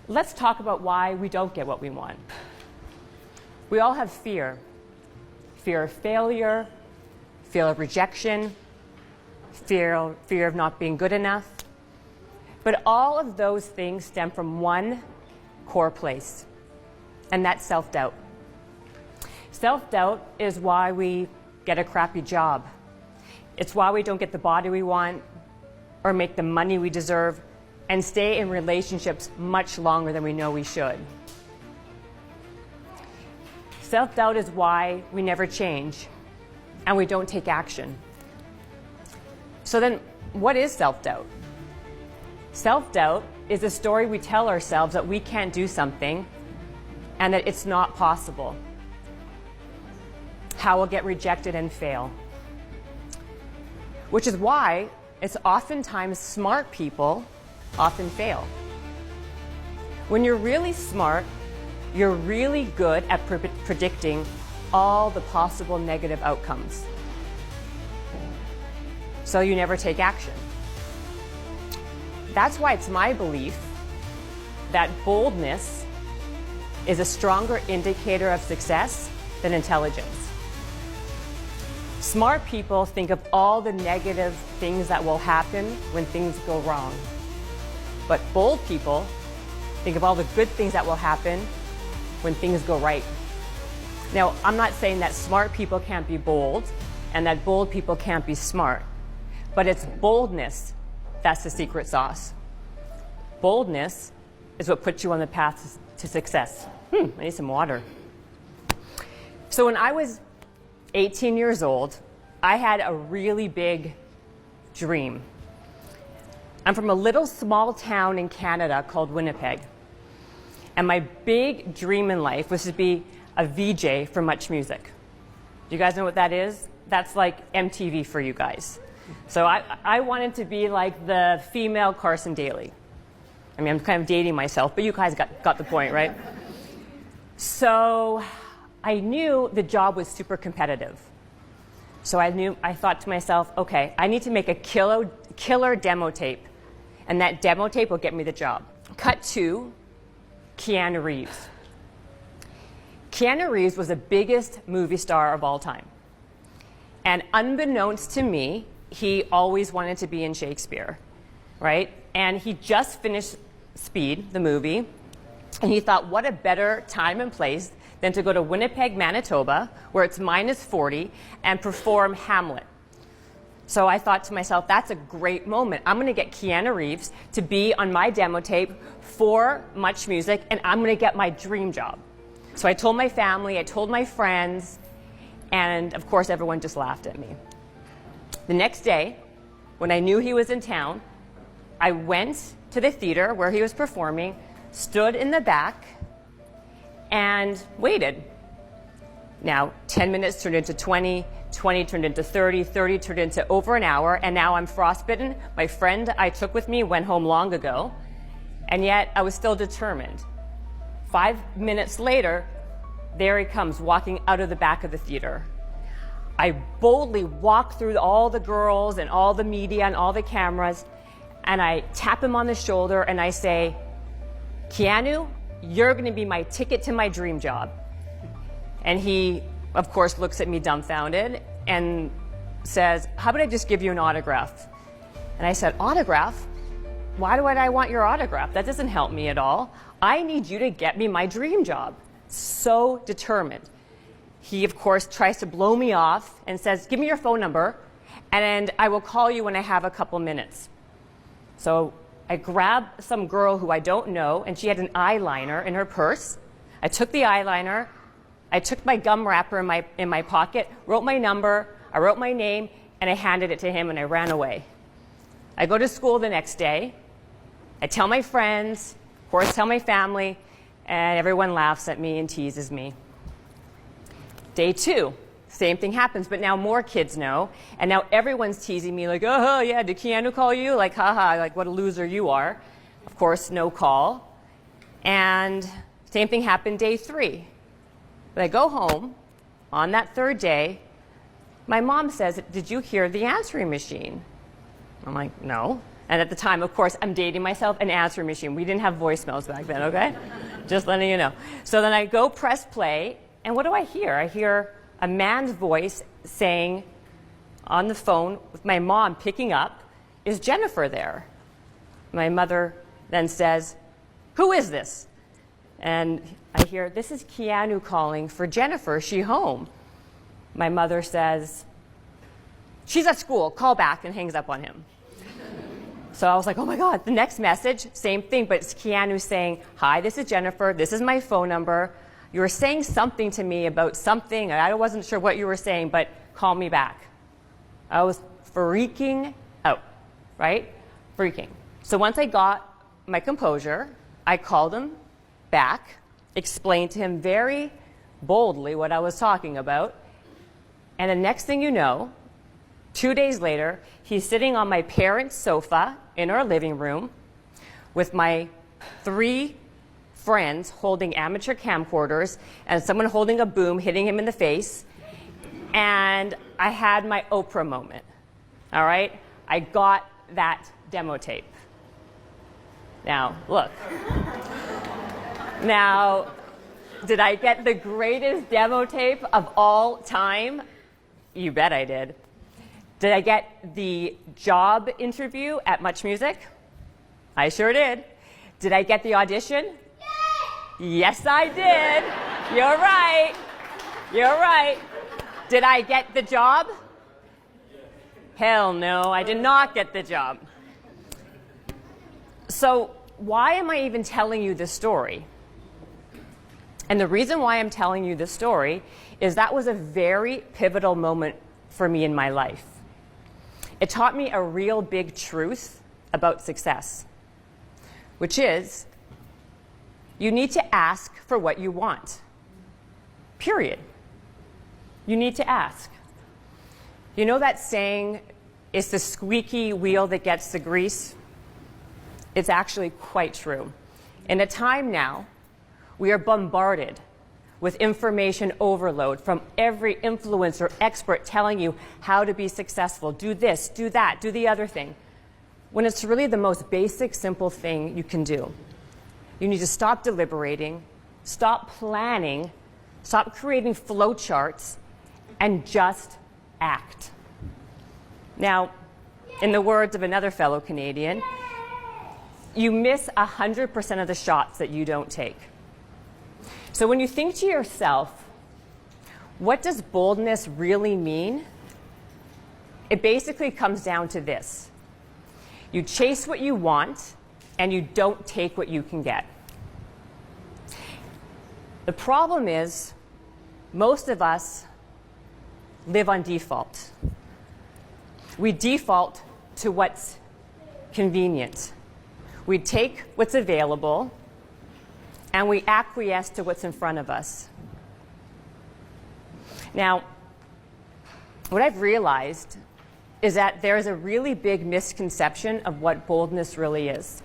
Let's talk about why we don't get what we want. We all have fear. Fear of failure, fear of rejection, fear of not being good enough. But all of those things stem from one core place, and that's self-doubt. Self-doubt is why we get a crappy job. It's why we don't get the body we want or make the money we deserve and stay in relationships much longer than we know we should. Self-doubt is why we never change and we don't take action. So then, what is self-doubt? Self-doubt is a story we tell ourselves that we can't do something and that it's not possible. How we'll get rejected and fail. Which is why it's oftentimes smart people often fail. When you're really smart, you're really good at predicting all the possible negative outcomes. So you never take action. That's why it's my belief that boldness is a stronger indicator of success than intelligence. Smart people think of all the negative things that will happen when things go wrong. But bold people think of all the good things that will happen when things go right. Now, I'm not saying that smart people can't be bold and that bold people can't be smart, but it's boldness that's the secret sauce. Boldness is what puts you on the path to success. I need some water. So when I was 18 years old, I had a really big dream. I'm from a little small town in Canada called Winnipeg. And my big dream in life was to be a VJ for Much Music. Do you guys know what that is? That's like MTV for you guys. So I wanted to be like the female Carson Daly. I mean, I'm kind of dating myself, but you guys got the point, right? So I knew the job was super competitive. So I thought to myself, okay, I need to make a killer demo tape. And that demo tape will get me the job. Cut to Keanu Reeves. Keanu Reeves was the biggest movie star of all time. And unbeknownst to me, he always wanted to be in Shakespeare, right? And he just finished Speed, the movie, and he thought, what a better time and place than to go to Winnipeg, Manitoba, where it's -40, and perform Hamlet. So I thought to myself, that's a great moment. I'm going to get Keanu Reeves to be on my demo tape for Much Music, and I'm going to get my dream job. So I told my family, I told my friends, and of course everyone just laughed at me. The next day, when I knew he was in town, I went to the theater where he was performing, stood in the back, and waited. Now, 10 minutes turned into 20, 20 turned into 30, 30 turned into over an hour, and now I'm frostbitten. My friend I took with me went home long ago, and yet I was still determined. 5 minutes later, there he comes, walking out of the back of the theater. I boldly walk through all the girls and all the media and all the cameras, and I tap him on the shoulder and I say, Keanu, you're going to be my ticket to my dream job. And he, of course, looks at me dumbfounded and says, how about I just give you an autograph? And I said, autograph? Why would I want your autograph? That doesn't help me at all. I need you to get me my dream job. So determined. He, of course, tries to blow me off and says, give me your phone number, and I will call you when I have a couple minutes. So I grab some girl who I don't know, and she had an eyeliner in her purse. I took the eyeliner, I took my gum wrapper in my pocket, wrote my number, I wrote my name, and I handed it to him, and I ran away. I go to school the next day. I tell my friends, of course, tell my family, and everyone laughs at me and teases me. Day 2, same thing happens, but now more kids know, and now everyone's teasing me like, oh, yeah, did Keanu call you? Like, haha, like what a loser you are. Of course, no call. And same thing happened day 3. But I go home on that 3rd day, my mom says, did you hear the answering machine? I'm like, no. And at the time, of course, I'm dating myself, an answering machine. We didn't have voicemails back then, okay? Just letting you know. So then I go press play, and what do I hear? I hear a man's voice saying on the phone with my mom picking up, "Is Jennifer there?" My mother then says, "Who is this?" And I hear, "This is Keanu calling for Jennifer. Is she home?" My mother says, "She's at school. Call back," and hangs up on him. So I was like, oh my God. The next message, same thing, but it's Keanu saying, "Hi, this is Jennifer. This is my phone number. You were saying something to me about something. I wasn't sure what you were saying, but call me back." I was freaking out, right? Freaking. So once I got my composure, I called him back, explained to him very boldly what I was talking about. And the next thing you know, 2 days later, he's sitting on my parents' sofa in our living room with my 3 friends holding amateur camcorders and someone holding a boom hitting him in the face. And I had my Oprah moment, all right? I got that demo tape. Now, look. Now, did I get the greatest demo tape of all time? You bet I did. Did I get the job interview at Much Music? I sure did. Did I get the audition? Yes, I did. You're right. You're right. Did I get the job? Hell no, I did not get the job. So why am I even telling you this story? And the reason why I'm telling you this story is that was a very pivotal moment for me in my life. It taught me a real big truth about success, which is you need to ask for what you want. Period. You need to ask. You know that saying, "It's the squeaky wheel that gets the grease"? It's actually quite true. In a time now, we are bombarded with information overload from every influencer expert telling you how to be successful. Do this, do that, do the other thing. When it's really the most basic, simple thing you can do. You need to stop deliberating, stop planning, stop creating flowcharts, and just act. Now, in the words of another fellow Canadian, you miss 100% of the shots that you don't take. So when you think to yourself, what does boldness really mean? It basically comes down to this. You chase what you want, and you don't take what you can get. The problem is, most of us live on default. We default to what's convenient. We take what's available, and we acquiesce to what's in front of us. Now, what I've realized is that there is a really big misconception of what boldness really is.